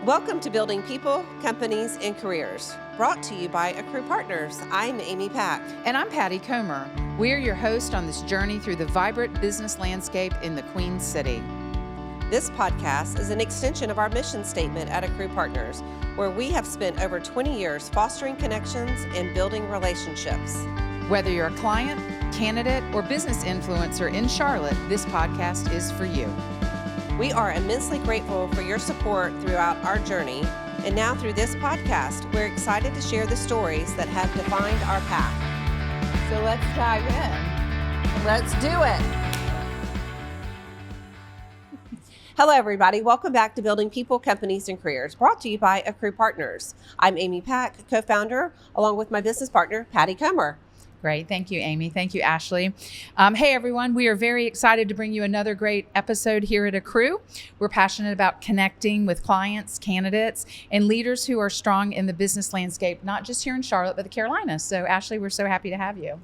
Welcome to Building People, Companies, and Careers, brought to you by AccruePartners. I'm Amy Pack. And I'm Patty Comer. We're your host on this journey through the vibrant business landscape in the Queen City. This podcast is an extension of our mission statement at AccruePartners, where we have spent over 20 years fostering connections and building relationships. Whether you're a client, candidate, or business influencer in Charlotte, this podcast is for you. We are immensely grateful for your support throughout our journey, and now through this podcast, we're excited to share the stories that have defined our path. So let's dive in. Let's do it. Hello, everybody. Welcome back to Building People, Companies, and Careers, brought to you by AccruePartners. I'm Amy Pack, co-founder, along with my business partner, Patty Comer. Great. Thank you, Amy. Thank you, Ashleigh. Hey, everyone. We are very excited to bring you another great episode here at Accrue. We're passionate about connecting with clients, candidates, and leaders who are strong in the business landscape, not just here in Charlotte, but the Carolinas. So, Ashleigh, we're so happy to have you.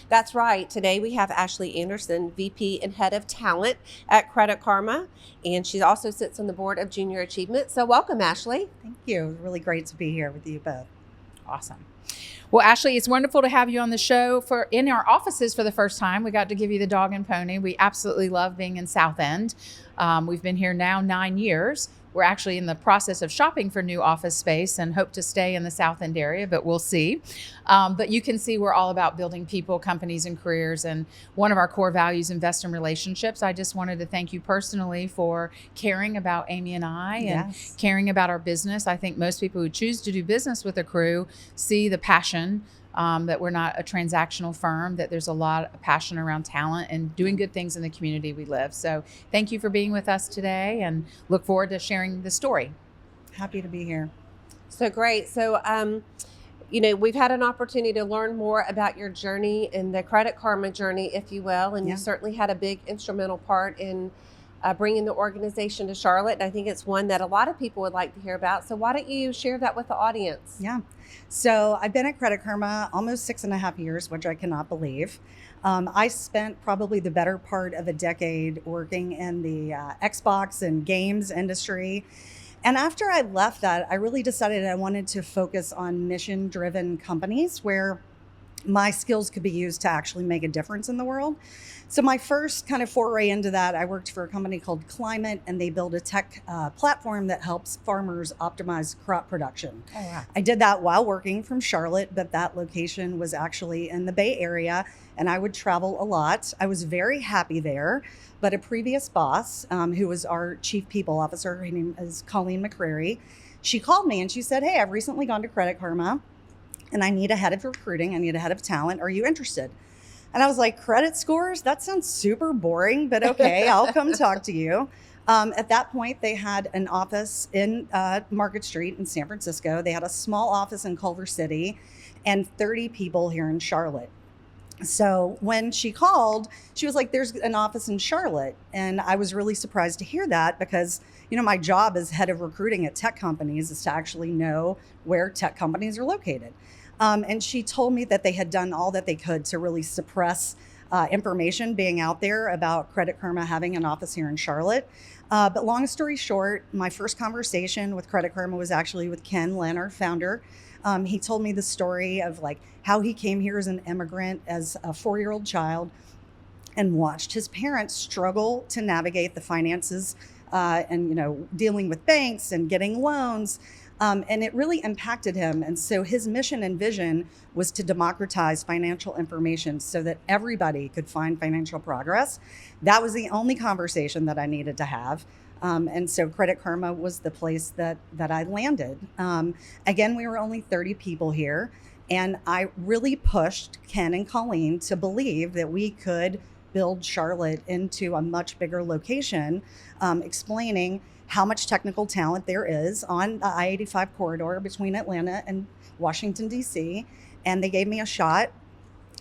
That's right. Today we have Ashleigh Andersen, VP and Head of Talent at Credit Karma, and she also sits on the board of Junior Achievement. So welcome, Ashleigh. Thank you. Really great to be here with you both. Awesome. Well, Ashleigh, it's wonderful to have you on the show in our offices for the first time. We got to give you the dog and pony. We absolutely love being in South End. We've been here now 9 years. We're actually in the process of shopping for new office space and hope to stay in the South End area, but we'll see. But you can see we're all about building people, companies, and careers. And one of our core values, invest in relationships. I just wanted to thank you personally for caring about Amy and I and caring about our business. I think most people who choose to do business with Accrue see the passion, that we're not a transactional firm, that there's a lot of passion around talent and doing good things in the community we live. So thank you for being with us today and look forward to sharing the story. Happy to be here. So great. So, we've had an opportunity to learn more about your journey and the Credit Karma journey, if you will, and you certainly had a big instrumental part in bringing the organization to Charlotte. And I think it's one that a lot of people would like to hear about. So why don't you share that with the audience? Yeah. So I've been at Credit Karma almost 6.5 years, which I cannot believe. I spent probably the better part of a decade working in the Xbox and games industry. And after I left that, I really decided I wanted to focus on mission-driven companies where my skills could be used to actually make a difference in the world. So my first kind of foray into that, I worked for a company called Climate, and they build a tech platform that helps farmers optimize crop production. Oh, wow. I did that while working from Charlotte, but that location was actually in the Bay Area, and I would travel a lot. I was very happy there, but a previous boss, who was our chief people officer, her name is Colleen McCrary, she called me and she said, "Hey, I've recently gone to Credit Karma, and I need a head of recruiting. I need a head of talent. Are you interested?" And I was like, credit scores? That sounds super boring, but okay, I'll come talk to you. At that point, they had an office in Market Street in San Francisco. They had a small office in Culver City and 30 people here in Charlotte. So when she called, she was like, "There's an office in Charlotte." And I was really surprised to hear that because, my job as head of recruiting at tech companies is to actually know where tech companies are located. And she told me that they had done all that they could to really suppress information being out there about Credit Karma having an office here in Charlotte. But long story short, my first conversation with Credit Karma was actually with Ken Lin, our founder. He told me the story of how he came here as an immigrant, as a 4-year-old child, and watched his parents struggle to navigate the finances and dealing with banks and getting loans. And it really impacted him. And so his mission and vision was to democratize financial information so that everybody could find financial progress. That was the only conversation that I needed to have. And so Credit Karma was the place that I landed. Again, we were only 30 people here. And I really pushed Ken and Colleen to believe that we could build Charlotte into a much bigger location, explaining how much technical talent there is on the I-85 corridor between Atlanta and Washington, D.C. And they gave me a shot.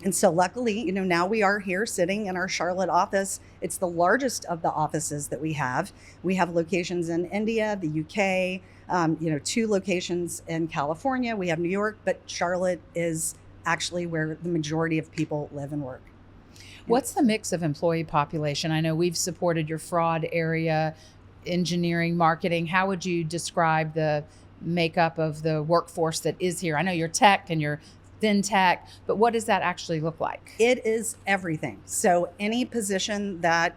And so luckily, now we are here sitting in our Charlotte office. It's the largest of the offices that we have. We have locations in India, the UK, 2 locations in California. We have New York, but Charlotte is actually where the majority of people live and work. What's the mix of employee population? I know we've supported your fraud area engineering, marketing. How would you describe the makeup of the workforce that is here? I know you're tech and you're fintech, but what does that actually look like? It is everything. So any position that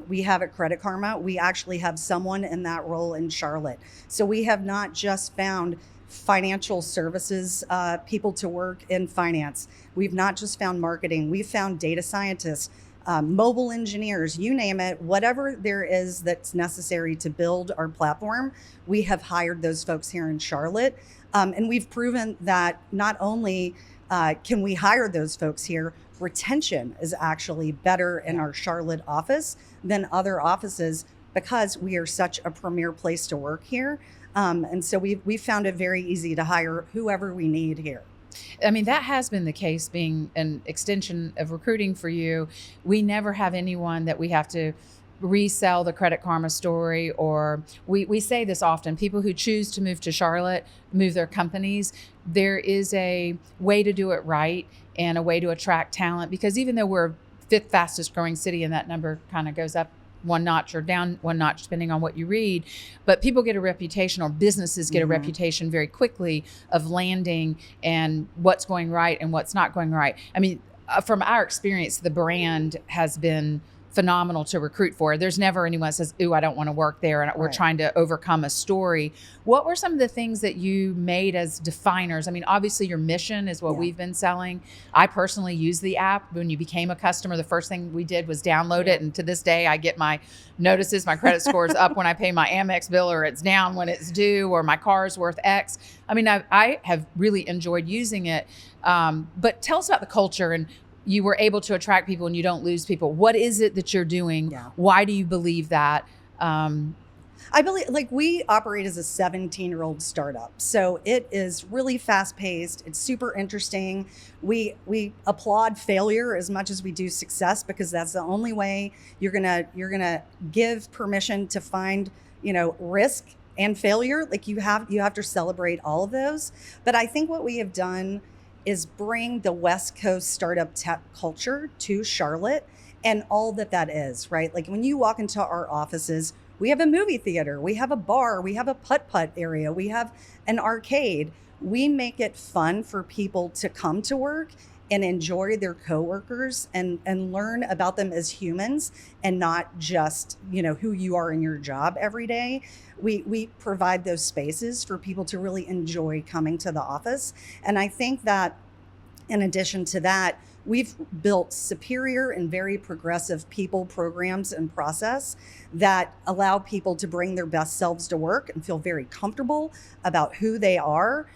we have at Credit Karma, we actually have someone in that role in Charlotte. So we have not just found financial services people to work in finance. We've not just found marketing. We've found data scientists, mobile engineers, you name it, whatever there is that's necessary to build our platform. We have hired those folks here in Charlotte. And we've proven that not only can we hire those folks here, retention is actually better in our Charlotte office than other offices because we are such a premier place to work here. And so we found it very easy to hire whoever we need here. I mean, that has been the case, being an extension of recruiting for you. We never have anyone that we have to resell the Credit Karma story, or we say this often, people who choose to move to Charlotte, move their companies, there is a way to do it right and a way to attract talent, because even though we're fifth fastest growing city and that number kind of goes up one notch or down one notch depending on what you read, but people get a reputation, or businesses get a reputation very quickly of landing and what's going right and what's not going right. I mean, from our experience, the brand has been phenomenal to recruit for. There's never anyone that says, ooh, I don't want to work there, and we're trying to overcome a story. What were some of the things that you made as definers? I mean, obviously your mission is what we've been selling. I personally use the app. When you became a customer, the first thing we did was download it. And to this day, I get my notices, my credit score is up when I pay my Amex bill, or it's down when it's due, or my car is worth X. I mean, I have really enjoyed using it. But tell us about the culture. And you were able to attract people and you don't lose people. What is it that you're doing? Why do you believe that? I believe, like, we operate as a 17-year-old startup. So it is really fast paced. It's super interesting. We applaud failure as much as we do success, because that's the only way you're gonna give permission to find, risk and failure. Like you have to celebrate all of those. But I think what we have done is bring the West Coast startup tech culture to Charlotte and all that is, right? Like when you walk into our offices, we have a movie theater, we have a bar, we have a putt-putt area, we have an arcade. We make it fun for people to come to work and enjoy their coworkers and learn about them as humans and not just, who you are in your job every day. We provide those spaces for people to really enjoy coming to the office. And I think that in addition to that, we've built superior and very progressive people programs and process that allow people to bring their best selves to work and feel very comfortable about who they are,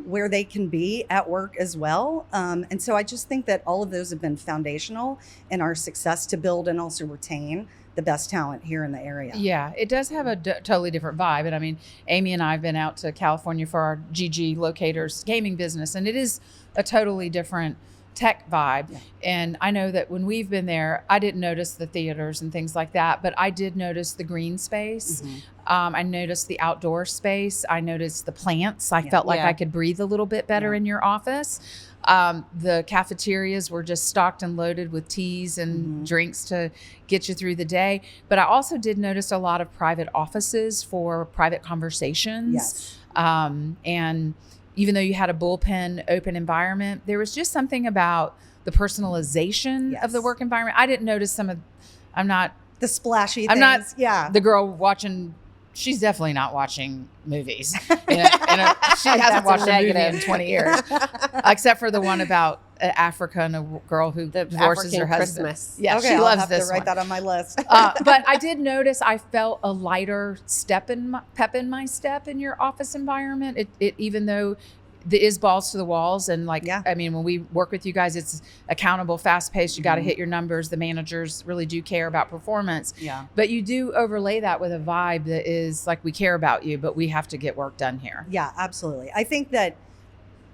where they can be at work as well. And so I just think that all of those have been foundational in our success to build and also retain the best talent here in the area. Yeah, it does have a totally different vibe. And I mean, Amy and I have been out to California for our GG Locators gaming business, and it is a totally different tech vibe. Yeah. And I know that when we've been there, I didn't notice the theaters and things like that, but I did notice the green space. I noticed the outdoor space. I noticed the plants. I felt like I could breathe a little bit better in your office. The cafeterias were just stocked and loaded with teas and drinks to get you through the day. But I also did notice a lot of private offices for private conversations. And even though you had a bullpen open environment, there was just something about the personalization of the work environment. I didn't notice I'm not the splashy I'm things. not the girl watching. She's definitely not watching movies. She hasn't watched a movie in 20 years, except for the one about Africa and a girl who divorces her husband. Christmas. Yeah, okay, she I'll loves have this to write one. that on my list. But I did notice I felt a lighter pep in my step in your office environment. It even though there is balls to the walls, and I mean, when we work with you guys, it's accountable, fast paced. You got to hit your numbers. The managers really do care about performance. Yeah. But you do overlay that with a vibe that is like, we care about you, but we have to get work done here. Yeah, absolutely. I think that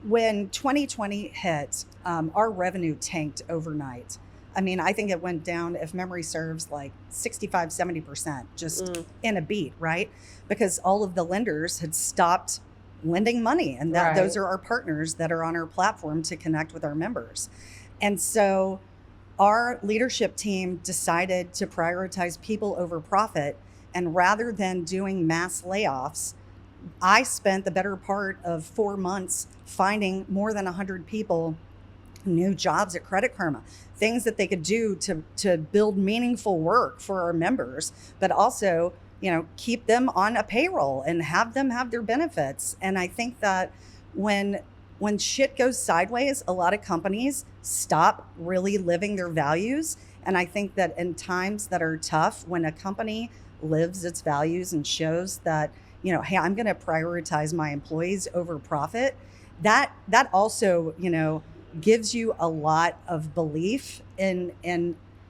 when 2020 hit, our revenue tanked overnight. I mean, I think it went down, if memory serves, like 65, 70% just in a beat, right? Because all of the lenders had stopped lending money, and that those are our partners that are on our platform to connect with our members. And so our leadership team decided to prioritize people over profit And rather than doing mass layoffs, I spent the better part of 4 months finding more than 100 people new jobs at Credit Karma, things that they could do to build meaningful work for our members, but also, keep them on a payroll and have them have their benefits. And I think that when shit goes sideways, a lot of companies stop really living their values. And I think that in times that are tough, when a company lives its values and shows that, hey, I'm going to prioritize my employees over profit, that also, gives you a lot of belief in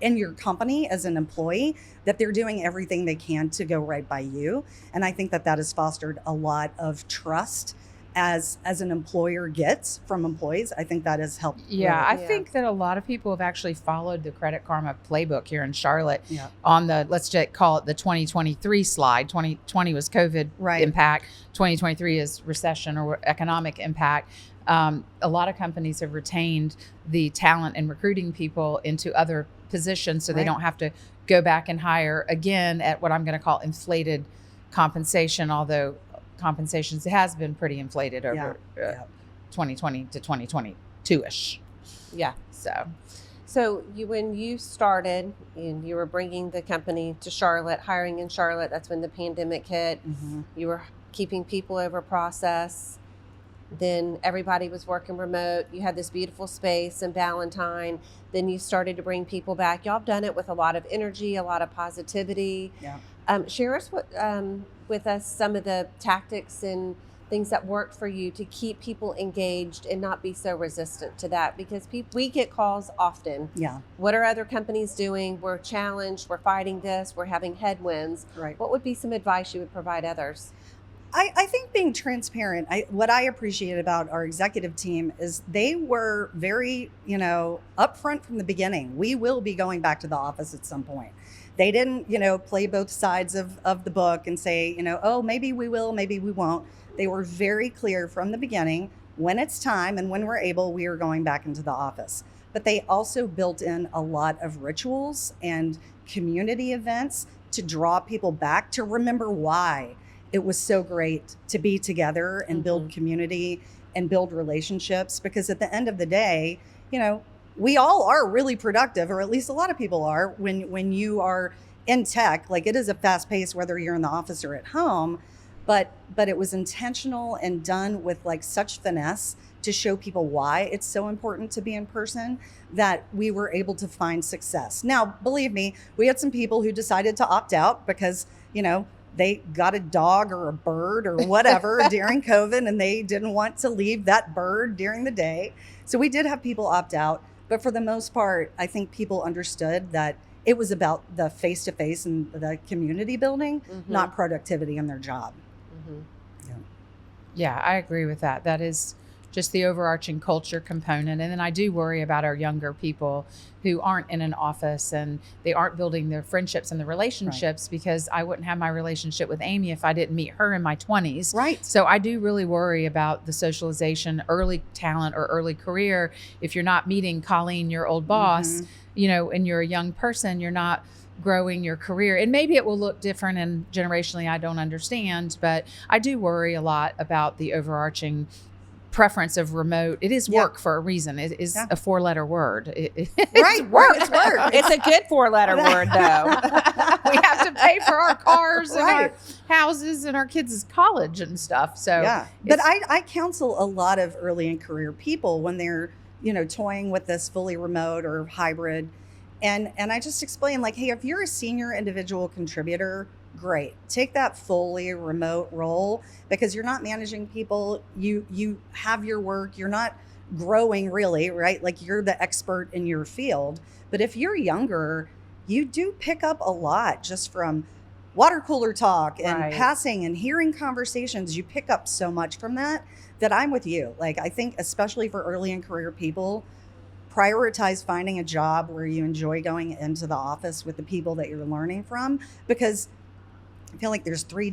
your company as an employee, that they're doing everything they can to go right by you. And I think that has fostered a lot of trust as an employer gets from employees. I think that has helped. Yeah, really. I think that a lot of people have actually followed the Credit Karma playbook here in Charlotte Yeah. on the, let's just call it the 2023 slide. 2020 was COVID impact. 2023 is recession or economic impact. A lot of companies have retained the talent and recruiting people into other positions so they don't have to go back and hire again at what I'm going to call inflated compensation, although compensations has been pretty inflated over 2020 to 2022-ish. Yeah. So when you started and you were bringing the company to Charlotte, hiring in Charlotte, that's when the pandemic hit. Mm-hmm. You were keeping people over process. Then everybody was working remote. You had this beautiful space in Ballantyne. Then you started to bring people back. Y'all have done it with a lot of energy, a lot of positivity. Yeah. Share us with us some of the tactics and things that worked for you to keep people engaged and not be so resistant to that, because we get calls often. Yeah. What are other companies doing? We're challenged. We're fighting this. We're having headwinds. Right. What would be some advice you would provide others? I think being transparent, what I appreciate about our executive team is they were very, upfront from the beginning. We will be going back to the office at some point. They didn't, play both sides of the book and say, oh, maybe we will, maybe we won't. They were very clear from the beginning, when it's time and when we're able, we are going back into the office. But they also built in a lot of rituals and community events to draw people back to remember why it was so great to be together and build community and build relationships. Because at the end of the day, we all are really productive, or at least a lot of people are, when you are in tech. Like, it is a fast pace, whether you're in the office or at home, but it was intentional and done with like such finesse to show people why it's so important to be in person, that we were able to find success. Now, believe me, we had some people who decided to opt out because, they got a dog or a bird or whatever during COVID, and they didn't want to leave that bird during the day. So we did have people opt out. But for the most part, I think people understood that it was about the face-to-face and the community building, not productivity in their job. Yeah, I agree with that. That is just the overarching culture component. And then I do worry about our younger people who aren't in an office and they aren't building their friendships and the relationships, because I wouldn't have my relationship with Amy if I didn't meet her in my 20s. Right. So I do really worry about the socialization, early talent or early career. If you're not meeting Colleen, your old boss, and you're a young person, you're not growing your career. And maybe it will look different and generationally, I don't understand, but I do worry a lot about the overarching preference of remote. It is work for a reason. It is a 4-letter word. It's work. It's work. It's a good 4-letter word, though. We have to pay for our cars and our houses and our kids' college and stuff. So but I counsel a lot of early in career people when they're, toying with this fully remote or hybrid. And I just explain, like, hey, if you're a senior individual contributor, great. Take that fully remote role, because you're not managing people. You have your work. You're not growing really, right? Like, you're the expert in your field. But if you're younger, you do pick up a lot just from water cooler talk and passing and hearing conversations. You pick up so much from that I'm with you. Like, I think especially for early in career people, prioritize finding a job where you enjoy going into the office with the people that you're learning from, because I feel like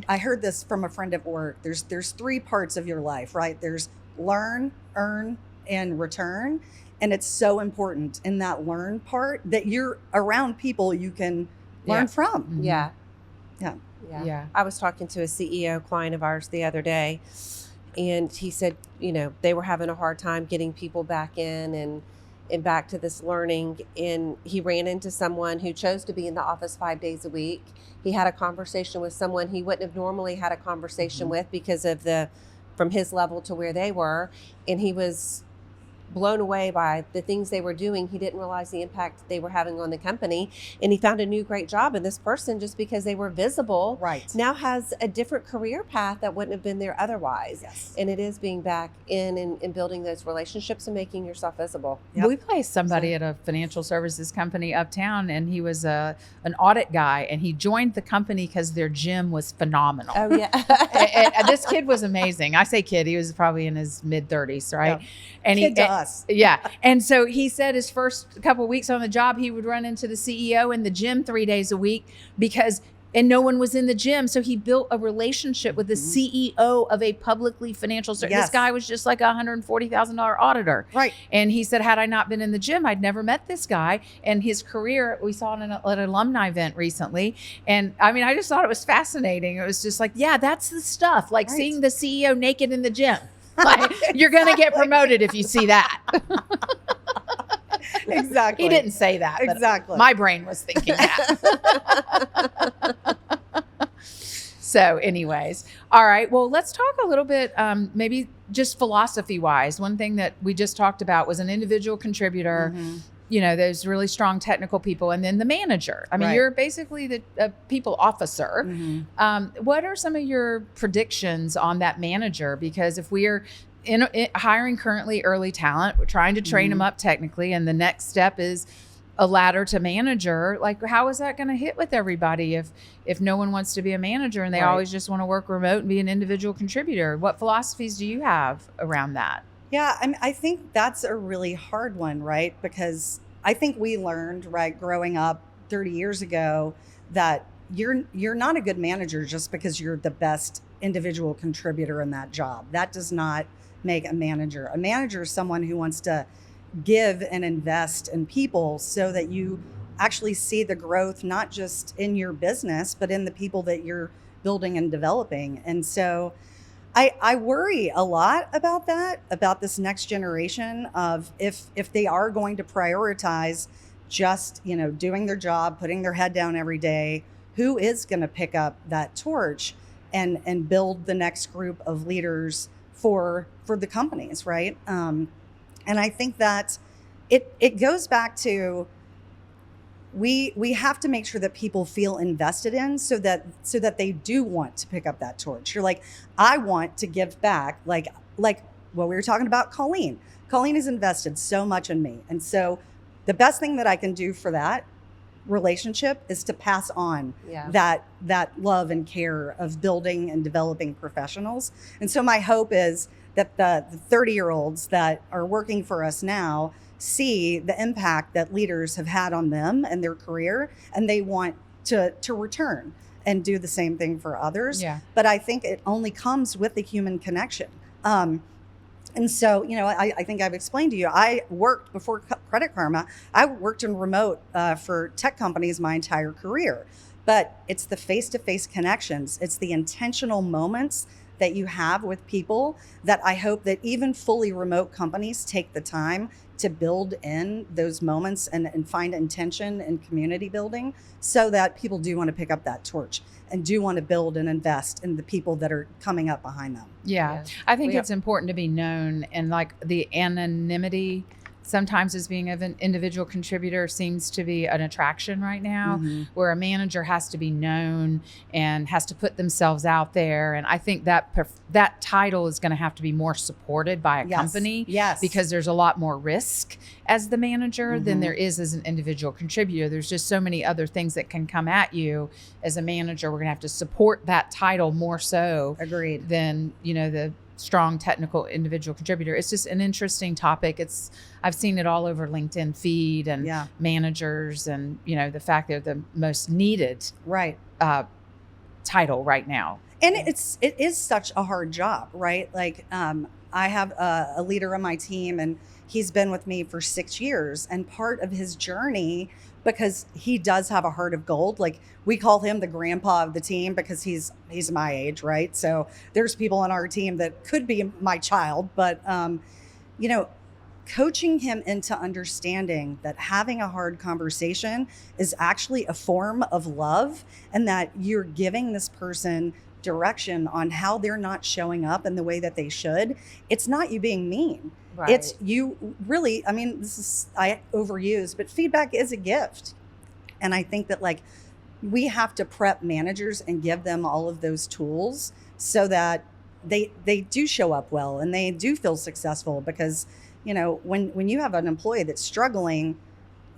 I heard this from a friend at work. There's 3 parts of your life, right? There's learn, earn, and return. And it's so important in that learn part that you're around people you can learn from. Yeah. Yeah. I was talking to a CEO client of ours the other day, and he said, they were having a hard time getting people back in and back to this learning. And he ran into someone who chose to be in the office 5 days a week. He had a conversation with someone he wouldn't have normally had a conversation with because of from his level to where they were. And he was blown away by the things they were doing. He didn't realize the impact they were having on the company, and he found a new great job. And this person, just because they were visible, now has a different career path that wouldn't have been there otherwise. Yes. And it is being back in and building those relationships and making yourself visible. Yep. We placed somebody at a financial services company uptown, and he was an audit guy, and he joined the company because their gym was phenomenal. Oh yeah. and this kid was amazing. I say kid, he was probably in his mid-30s, right? Yeah. And kid to us. Yeah. And so he said his first couple of weeks on the job, he would run into the CEO in the gym 3 days a week and no one was in the gym. So he built a relationship with the CEO of a publicly financial service. Yes. This guy was just like a $140,000 auditor. Right. And he said, had I not been in the gym, I'd never met this guy. And his career, we saw it at an alumni event recently. And I mean, I just thought it was fascinating. It was just like, yeah, that's the stuff. Like seeing the CEO naked in the gym. Like, you're going to get promoted if you see that. Exactly. He didn't say that. Exactly. My brain was thinking that. So anyways, all right. Well, let's talk a little bit, maybe just philosophy wise. One thing that we just talked about was an individual contributor, those really strong technical people, and then the manager. I mean, you're basically the people officer. What are some of your predictions on that manager? Because if we are hiring currently early talent, we're trying to train them up technically, and the next step is a ladder to manager. Like, how is that going to hit with everybody if no one wants to be a manager and they always just want to work remote and be an individual contributor? What philosophies do you have around that? Yeah, I think that's a really hard one, right? Because I think we learned, growing up 30 years ago, that you're not a good manager just because you're the best individual contributor in that job. That does not make a manager. A manager is someone who wants to give and invest in people so that you actually see the growth, not just in your business, but in the people that you're building and developing. And so I worry a lot about that, about this next generation of if they are going to prioritize just, doing their job, putting their head down every day, who is going to pick up that torch and build the next group of leaders for the companies, right? And I think that it goes back to we have to make sure that people feel invested in so that they do want to pick up that torch. You're like, I want to give back, like what we were talking about, Colleen. Colleen has invested so much in me. And so the best thing that I can do for that relationship is to pass on that love and care of building and developing professionals. And so my hope is that the 30-year-olds that are working for us now see the impact that leaders have had on them and their career, and they want to return and do the same thing for others. Yeah. But I think it only comes with the human connection. And so, I think I've explained to you, I worked before Credit Karma, I worked in remote for tech companies my entire career. But it's the face-to-face connections. It's the intentional moments that you have with people that I hope that even fully remote companies take the time to build in those moments and find intention in community building so that people do want to pick up that torch and do want to build and invest in the people that are coming up behind them. Yeah. I think it's important to be known, and like the anonymity sometimes as being an individual contributor seems to be an attraction right now, where a manager has to be known and has to put themselves out there. And I think that title is going to have to be more supported by a company, because there's a lot more risk as the manager than there is as an individual contributor. There's just so many other things that can come at you as a manager. We're going to have to support that title more so than, the strong technical individual contributor. It's just an interesting topic. I've seen it all over LinkedIn feed and managers, and the fact they're the most needed title right now. And it is such a hard job, right? Like I have a leader on my team, and he's been with me for 6 years, and part of his journey because he does have a heart of gold. Like, we call him the grandpa of the team because he's my age, right? So there's people on our team that could be my child, but you know, coaching him into understanding that having a hard conversation is actually a form of love, and that you're giving this person direction on how they're not showing up in the way that they should. It's not you being mean. Right. It's you really, I mean, I overuse, but feedback is a gift. And I think that, like, we have to prep managers and give them all of those tools so that they do show up well and they do feel successful. Because, you know, when you have an employee that's struggling,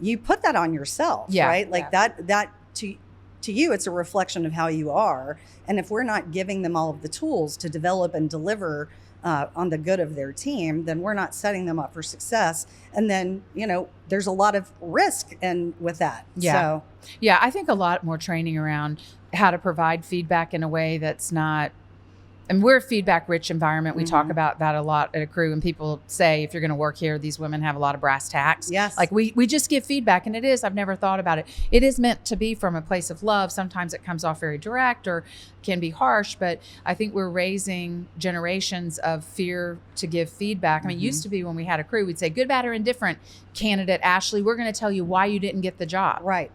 you put that on yourself, right? Like that to you, it's a reflection of how you are. And if we're not giving them all of the tools to develop and deliver on the good of their team, then we're not setting them up for success. And then, you know, there's a lot of risk with that. Yeah. Yeah, I think a lot more training around how to provide feedback in a way that's not, and we're a feedback rich environment. We talk about that a lot at Accrue, and people say, if you're going to work here, these women have a lot of brass tacks. Yes. Like we just give feedback, and it is, I've never thought about it. It is meant to be from a place of love. Sometimes it comes off very direct or can be harsh, but I think we're raising generations of fear to give feedback. I mean, it used to be when we had Accrue, we'd say, good, bad, or indifferent candidate, Ashleigh, we're going to tell you why you didn't get the job. Right.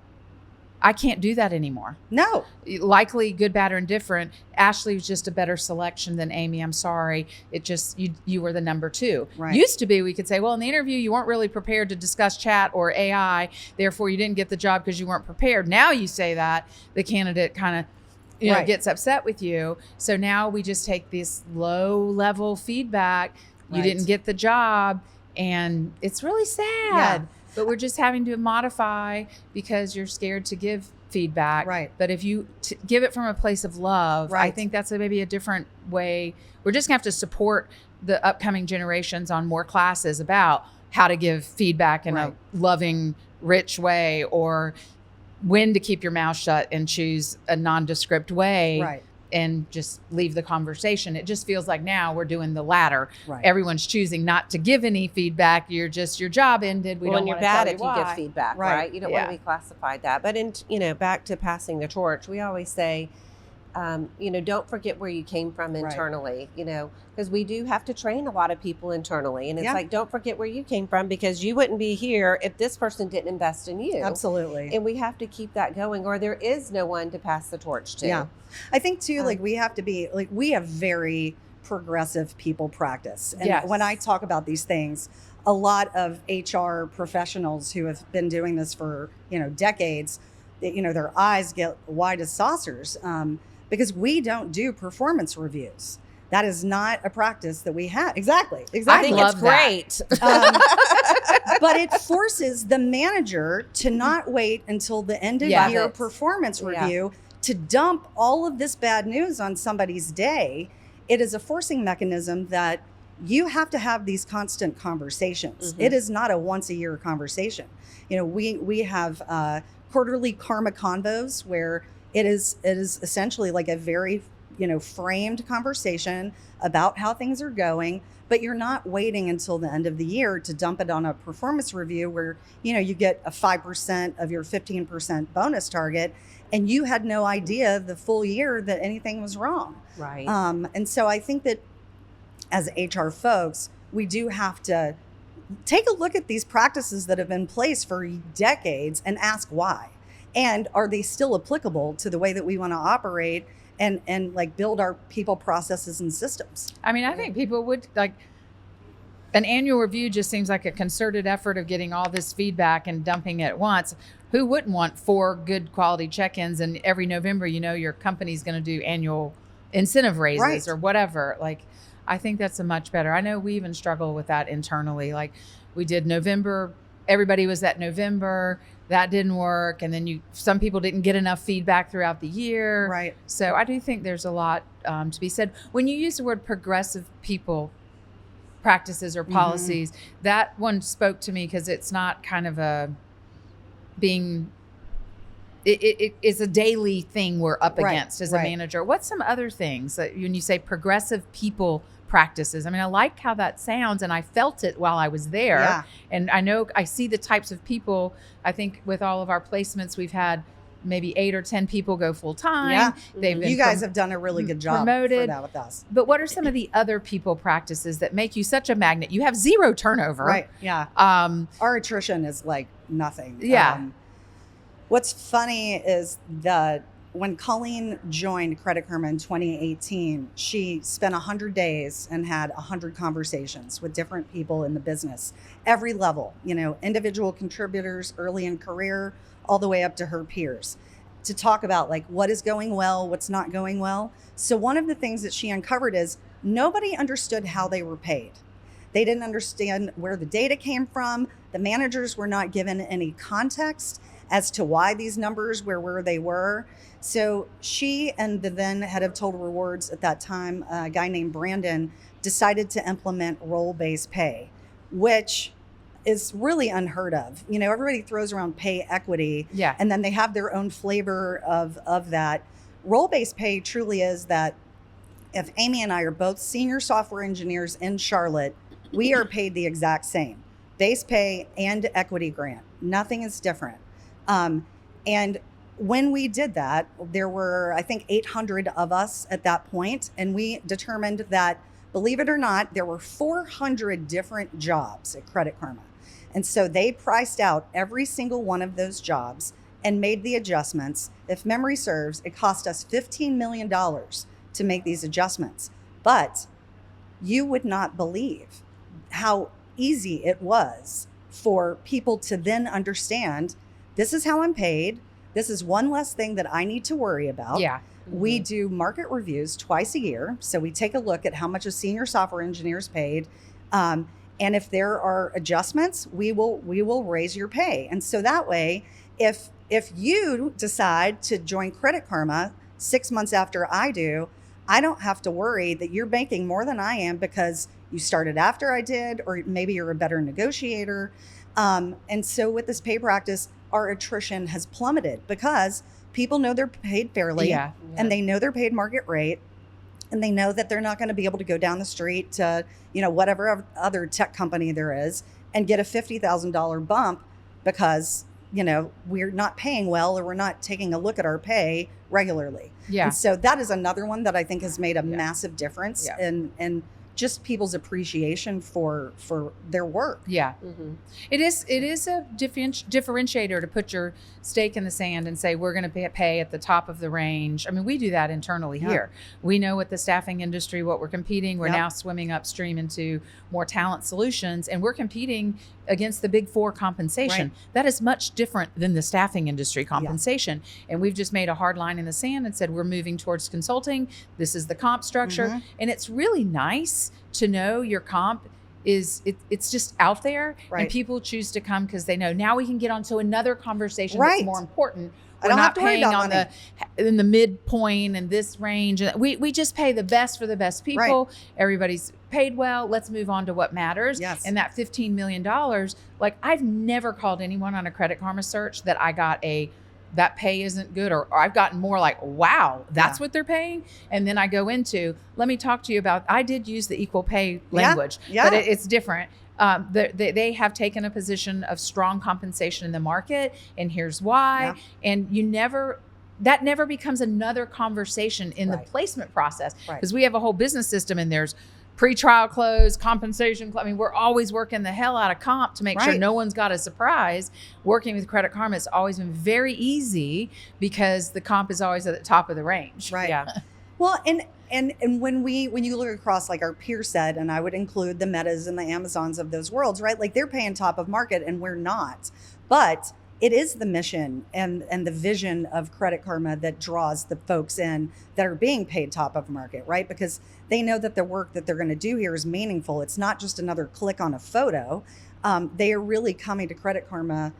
I can't do that anymore. No. Likely, good, bad, or indifferent. Ashleigh was just a better selection than Amy. I'm sorry. It just, you were the number two. Right. Used to be, we could say, well, in the interview, you weren't really prepared to discuss chat or AI. Therefore, you didn't get the job because you weren't prepared. Now you say that, the candidate kind of, you know, gets upset with you. So now we just take this low level feedback. You didn't get the job. And it's really sad. Yeah. But we're just having to modify because you're scared to give feedback. Right. But if you give it from a place of love, I think that's maybe a different way. We're just going to have to support the upcoming generations on more classes about how to give feedback in a loving, rich way, or when to keep your mouth shut and choose a nondescript way. Right. And just leave the conversation. It just feels like now we're doing the latter. Right. Everyone's choosing not to give any feedback. You're just, your job ended. We don't you're want to bad tell if you you give why. feedback, right? You don't want to Yeah. be classified that. But back to passing the torch, we always say, don't forget where you came from internally, because we do have to train a lot of people internally. And it's like, don't forget where you came from, because you wouldn't be here if this person didn't invest in you. Absolutely. And we have to keep that going, or there is no one to pass the torch to. Yeah. I think too, we have to be we have very progressive people practice. And when I talk about these things, a lot of HR professionals who have been doing this for, decades, their eyes get wide as saucers, because we don't do performance reviews. That is not a practice that we have. Exactly. I think it's great. But it forces the manager to not wait until the end of year performance review to dump all of this bad news on somebody's day. It is a forcing mechanism that you have to have these constant conversations. It is not a once a year conversation. We have quarterly karma convos where it is essentially like a very framed conversation about how things are going, but you're not waiting until the end of the year to dump it on a performance review where you get a 5% of your 15% bonus target, and you had no idea the full year that anything was wrong. Right. And so I think that as HR folks, we do have to take a look at these practices that have been in place for decades and ask why. And are they still applicable to the way that we want to operate and build our people, processes, and systems? I mean, I think people would an annual review just seems like a concerted effort of getting all this feedback and dumping it at once. Who wouldn't want 4 good quality check-ins? And every November, your company's going to do annual incentive raises or whatever. I think that's a much better. I know we even struggle with that internally. We did November, everybody was at November. That didn't work. And then some people didn't get enough feedback throughout the year. Right. So I do think there's a lot to be said. When you use the word progressive people practices or policies, that one spoke to me because it's not kind of a being it is a daily thing we're up against as a right. manager. What's some other things that when you say progressive people practices? I mean, I like how that sounds, and I felt it while I was there. Yeah. And I know I see the types of people. I think with all of our placements, we've had maybe 8 or 10 people go full time. Yeah. They've been You guys have done a really good job promoted for that with us. But what are some of the other people practices that make you such a magnet? You have zero turnover. Right. Yeah. Our attrition is like nothing. Yeah. What's funny is that when Colleen joined Credit Karma in 2018, she spent 100 days and had 100 conversations with different people in the business, every level, individual contributors early in career, all the way up to her peers, to talk about like what is going well, what's not going well. So one of the things that she uncovered is nobody understood how they were paid. They didn't understand where the data came from. The managers were not given any context as to why these numbers were where they were. So she and the then head of Total Rewards at that time, a guy named Brandon, decided to implement role-based pay, which is really unheard of. Everybody throws around pay equity, and then they have their own flavor of that. Role-based pay truly is that if Amy and I are both senior software engineers in Charlotte, we are paid the exact same, base pay and equity grant. Nothing is different. And when we did that, there were, I think, 800 of us at that point, and we determined that, believe it or not, there were 400 different jobs at Credit Karma. And so they priced out every single one of those jobs and made the adjustments. If memory serves, it cost us $15 million to make these adjustments. But you would not believe how easy it was for people to then understand, this is how I'm paid. This is one less thing that I need to worry about. Yeah. We do market reviews twice a year. So we take a look at how much a senior software engineer is paid. And if there are adjustments, we will raise your pay. And so that way, if you decide to join Credit Karma 6 months after I do, I don't have to worry that you're making more than I am because you started after I did, or maybe you're a better negotiator. And so with this pay practice, our attrition has plummeted because people know they're paid fairly, and they know they're paid market rate. And they know that they're not going to be able to go down the street to, whatever other tech company there is and get a $50,000 bump because, we're not paying well, or we're not taking a look at our pay regularly. Yeah. And so that is another one that I think has made a massive difference in just people's appreciation for their work. Yeah. Mm-hmm. It is a differentiator to put your stake in the sand and say, we're going to pay at the top of the range. I mean, we do that internally here. We know what the staffing industry, what we're competing. We're now swimming upstream into more talent solutions, and we're competing against the big four compensation. Right. That is much different than the staffing industry compensation. And we've just made a hard line in the sand and said, we're moving towards consulting. This is the comp structure. Mm-hmm. And it's really nice to know your comp it's just out there, and people choose to come because they know now we can get onto another conversation that's more important. We're not paying on in the midpoint and this range. We just pay the best for the best people. Right. Everybody's paid well. Let's move on to what matters. Yes. And that $15 million, like I've never called anyone on a Credit Karma search that I got that pay isn't good, or I've gotten more like, wow, that's what they're paying. And then I go into, let me talk to you about, I did use the equal pay language, but it's different. They have taken a position of strong compensation in the market, and here's why. And that never becomes another conversation in the placement process, because we have a whole business system, and there's pre-trial close, compensation. I mean, we're always working the hell out of comp to make sure no one's got a surprise. Working with Credit Karma, it's always been very easy because the comp is always at the top of the range. Right. Yeah. Well, and when you look across like our peer set, and I would include the Metas and the Amazons of those worlds, right? Like they're paying top of market and we're not. But it is the mission and the vision of Credit Karma that draws the folks in that are being paid top of market, right? Because they know that the work that they're going to do here is meaningful. It's not just another click on a photo. They are really coming to Credit Karma,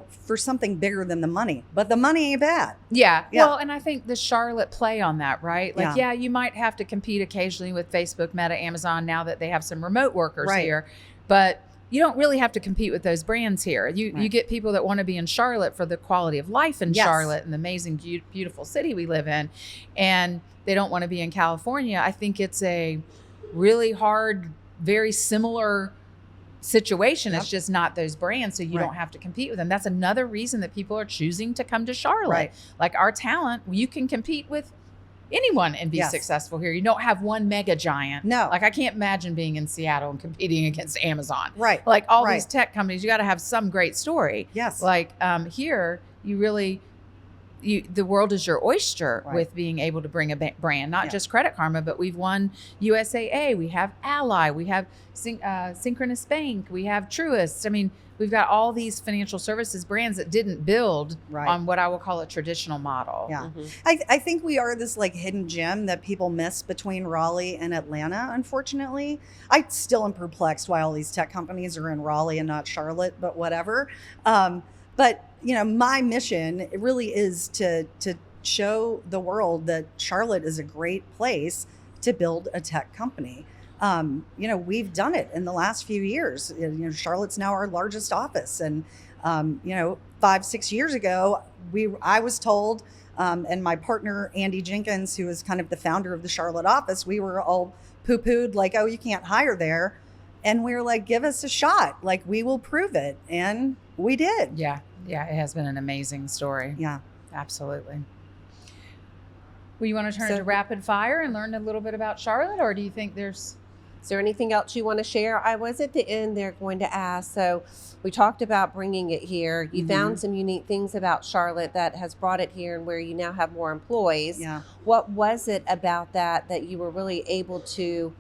for something bigger than the money. But the money ain't bad. Yeah. Well, and I think the Charlotte play on that, right? Like, you might have to compete occasionally with Facebook, Meta, Amazon, now that they have some remote workers here. But you don't really have to compete with those brands here. You get people that want to be in Charlotte for the quality of life in Charlotte and the amazing, beautiful city we live in, and they don't want to be in California. I think it's a really hard, very similar situation. It's just not those brands, so you don't have to compete with them. That's another reason that people are choosing to come to Charlotte. Like our talent, you can compete with anyone and be successful here. You don't have one mega giant. No. Like I can't imagine being in Seattle and competing against Amazon. Right. Like all these tech companies, you got to have some great story. Yes. Like here, you really, the world is your oyster with being able to bring a brand, not just Credit Karma, but we've won USAA, we have Ally, we have Synchronous Bank, we have Truist. I mean, we've got all these financial services brands that didn't build on what I will call a traditional model. Yeah. I think we are this like hidden gem that people miss between Raleigh and Atlanta, unfortunately. I still am perplexed why all these tech companies are in Raleigh and not Charlotte, but whatever. But you know, my mission it really is to show the world that Charlotte is a great place to build a tech company. You know, we've done it in the last few years. You know, Charlotte's now our largest office, and you know, 5-6 years ago, I was told, and my partner Andy Jenkins, who is kind of the founder of the Charlotte office, we were all poo-pooed like, "Oh, you can't hire there," and we were like, "Give us a shot. Like, we will prove it," and we did. Yeah, it has been an amazing story. Yeah, absolutely. Well, you want to turn to rapid fire and learn a little bit about Charlotte, or do you think is there anything else you want to share? I was at the end there going to ask. So we talked about bringing it here. You found some unique things about Charlotte that has brought it here and where you now have more employees. Yeah. What was it about that you were really able to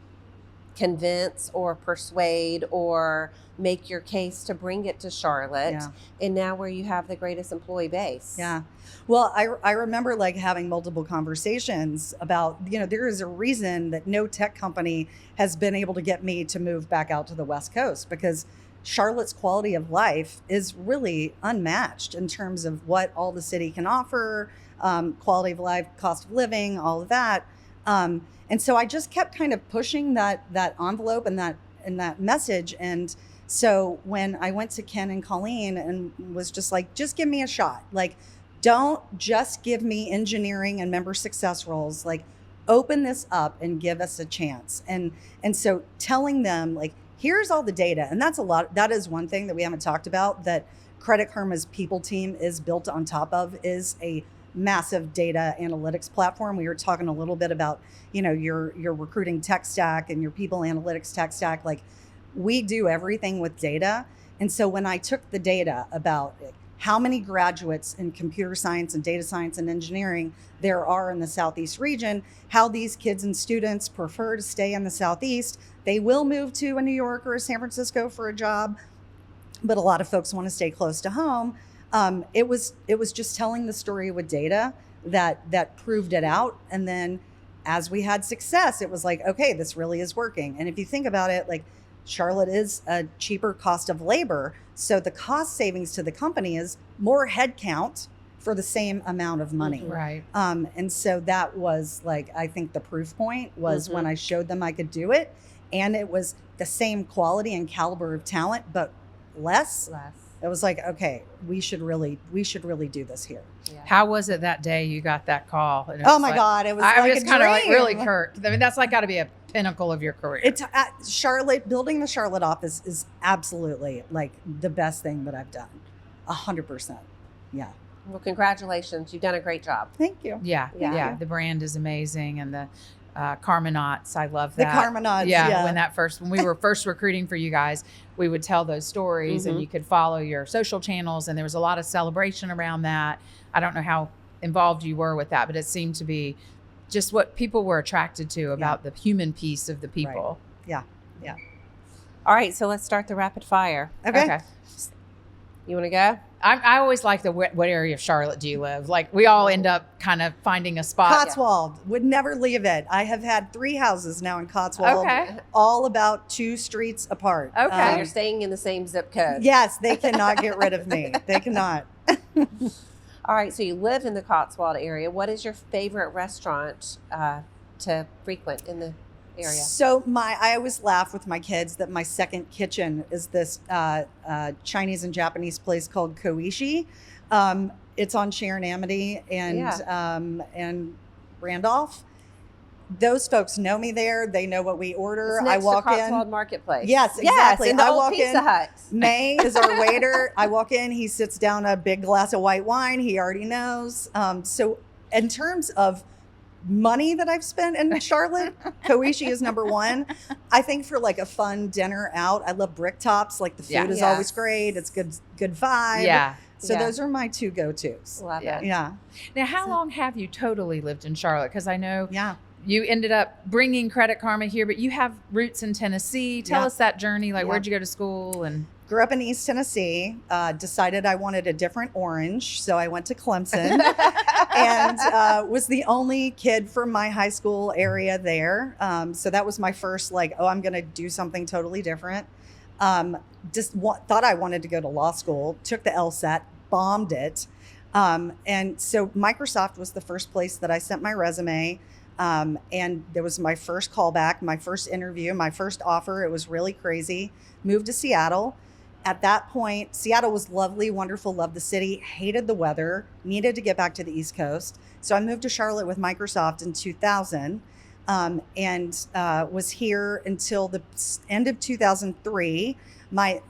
convince or persuade or make your case to bring it to Charlotte, and now where you have the greatest employee base? Yeah. Well, I remember like having multiple conversations about, you know, there is a reason that no tech company has been able to get me to move back out to the West Coast, because Charlotte's quality of life is really unmatched in terms of what all the city can offer, quality of life, cost of living, all of that. And so I just kept kind of pushing that envelope and that message. And so when I went to Ken and Colleen and was just like, just give me a shot. Like, don't just give me engineering and member success roles. Like, open this up and give us a chance. And so telling them like, here's all the data. And that's a lot. That is one thing that we haven't talked about that Credit Karma's people team is built on top of, is a massive data analytics platform. We were talking a little bit about, you know, your recruiting tech stack and your people analytics tech stack. Like, we do everything with data. And so when I took the data about how many graduates in computer science and data science and engineering there are in the Southeast region, how these kids and students prefer to stay in the Southeast, they will move to a New York or a San Francisco for a job, but a lot of folks want to stay close to home. It was just telling the story with data that proved it out. And then as we had success, it was like, okay, this really is working. And if you think about it, like, Charlotte is a cheaper cost of labor. So the cost savings to the company is more headcount for the same amount of money. Right. And so that was like, I think the proof point was when I showed them I could do it. And it was the same quality and caliber of talent, but less. It was like, okay, we should really do this here. Yeah. How was it that day you got that call? Oh my God, it was I like was a kind of like dream. really hurt. I mean, that's like got to be a pinnacle of your career. It's Charlotte, building the Charlotte office is absolutely like the best thing that I've done. 100%. Yeah. Well, congratulations. You've done a great job. Thank you. Yeah. The brand is amazing. And the Karmanauts, I love that. The Karmanauts, yeah. When we were first recruiting for you guys, we would tell those stories and you could follow your social channels, and there was a lot of celebration around that. I don't know how involved you were with that, but it seemed to be just what people were attracted to about the human piece of the people. Right. Yeah. All right, so let's start the rapid fire. Okay. You want to go? I always like what area of Charlotte do you live? Like, we all end up kind of finding a spot. Cotswold. Would never leave it. I have had 3 houses now in Cotswold. Okay. All about 2 streets apart. Okay. So you're staying in the same zip code. Yes, they cannot get rid of me. They cannot. All right, so you live in the Cotswold area. What is your favorite restaurant to frequent in the area? So I always laugh with my kids that my second kitchen is this Chinese and Japanese place called Koishi. It's on Sharon Amity and Randolph. Those folks know me there. They know what we order. It's next I walk to Cotswold in. Marketplace. Yes, exactly. And the I old walk Pizza in. Hut. May is our waiter. I walk in. He sits down a big glass of white wine. He already knows. So in terms of money that I've spent in Charlotte, Koishi is number one. I think for like a fun dinner out, I love Bricktops. Like the food is always great. It's good vibe. Yeah. So those are my two go-tos. Love it. Yeah. Now, how long have you totally lived in Charlotte? Because I know Yeah. you ended up bringing Credit Karma here, but you have roots in Tennessee. Tell us that journey. Like, where'd you go to school? And grew up in East Tennessee, decided I wanted a different orange. So I went to Clemson and was the only kid from my high school area there. So that was my first, like, I'm going to do something totally different. Thought I wanted to go to law school, took the LSAT, bombed it. And so Microsoft was the first place that I sent my resume. And there was my first callback, my first interview, my first offer. It was really crazy. Moved to Seattle. At that point, Seattle was lovely, wonderful, loved the city, hated the weather, needed to get back to the East Coast. So I moved to Charlotte with Microsoft in 2000 and was here until the end of 2003. My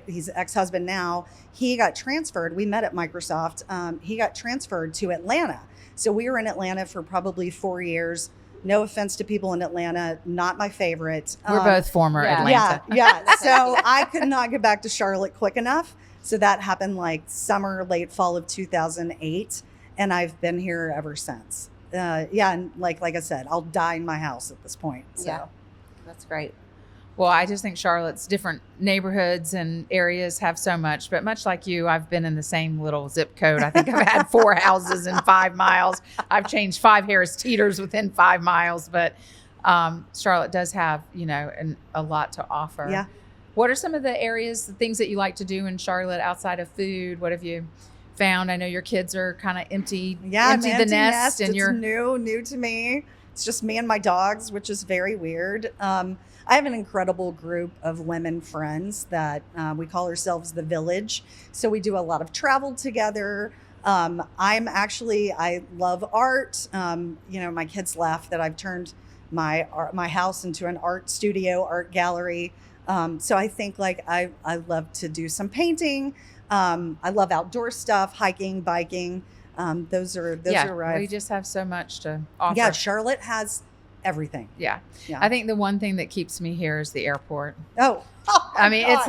he's ex-husband now, he got transferred. We met at Microsoft. He got transferred to Atlanta. So we were in Atlanta for probably 4 years. No offense to people in Atlanta, not my favorite. we're both former Atlanta. Yeah. So I could not get back to Charlotte quick enough. So that happened like summer, late fall of 2008. And I've been here ever since. And like I said, I'll die in my house at this point. So. Yeah, that's great. Well, I just think Charlotte's different neighborhoods and areas have so much, but much like you, I've been in the same little zip code. I think I've had 4 houses in 5 miles. I've changed 5 Harris Teeters within 5 miles, but Charlotte does have, a lot to offer. Yeah. What are some of the areas, the things that you like to do in Charlotte outside of food? What have you found? I know your kids are kind of empty the nest, and it's new to me. It's just me and my dogs, which is very weird. I have an incredible group of women friends that we call ourselves the Village. So we do a lot of travel together. I love art. My kids laugh that I've turned my house into an art studio, art gallery. So I think I love to do some painting. I love outdoor stuff, hiking, biking. Those are right. We just have so much to offer. Yeah, Charlotte has everything. Yeah. I think the one thing that keeps me here is the airport. Oh I mean, God. it's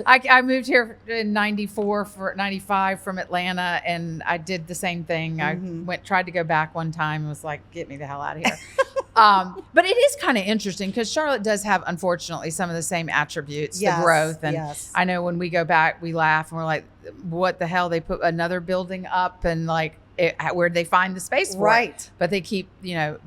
like I moved here in 95 from Atlanta, and I did the same thing. Mm-hmm. I tried to go back one time and was like, get me the hell out of here. But it is kind of interesting because Charlotte does have, unfortunately, some of the same attributes, the growth. And I know when we go back, we laugh and we're like, what the hell? They put another building up and where'd they find the space for it? But they keep,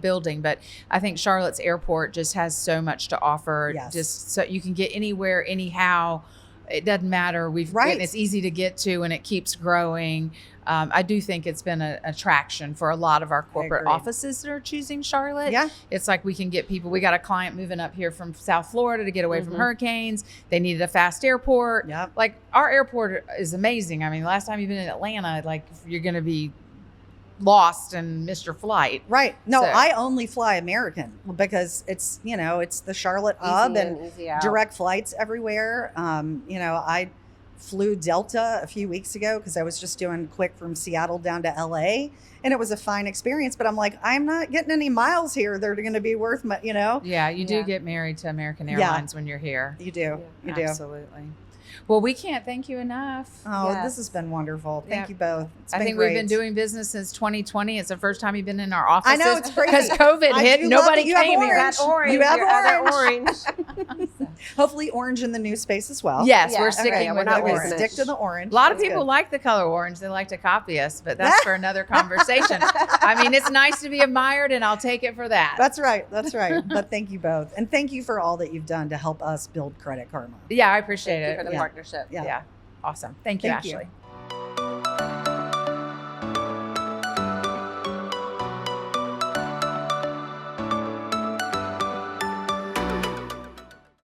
building. But I think Charlotte's airport just has so much to offer. Just so you can get anywhere, anyhow. It doesn't matter. It's easy to get to, and it keeps growing. I do think it's been an attraction for a lot of our corporate offices that are choosing Charlotte. Yeah. It's like we can get people. We got a client moving up here from South Florida to get away from hurricanes. They needed a fast airport. Yep. Our airport is amazing. I mean, last time you've been in Atlanta, you're going to be lost and missed your flight. Right. No, I only fly American because it's, it's the Charlotte hub and direct flights everywhere. I flew Delta a few weeks ago because I was just doing quick from Seattle down to LA, and it was a fine experience, but I'm like, I'm not getting any miles here. They're going to be worth my, Yeah, you do get married to American Airlines when you're here. You do. You do. Absolutely. Well, we can't thank you enough. Oh, this has been wonderful. Thank you both. I think we've been doing business since 2020. It's the first time you've been in our offices. I know, it's crazy. Because COVID hit, nobody came here. You have orange. Hopefully orange in the new space as well. Yes, we're sticking with the orange. Stick to the orange. A lot of people like the color orange. They like to copy us, but that's for another conversation. I mean, it's nice to be admired, and I'll take it for that. That's right. But thank you both. And thank you for all that you've done to help us build Credit Karma. Yeah, I appreciate it. Thank you for the partnership. Yeah. Awesome. Thank you, Ashleigh.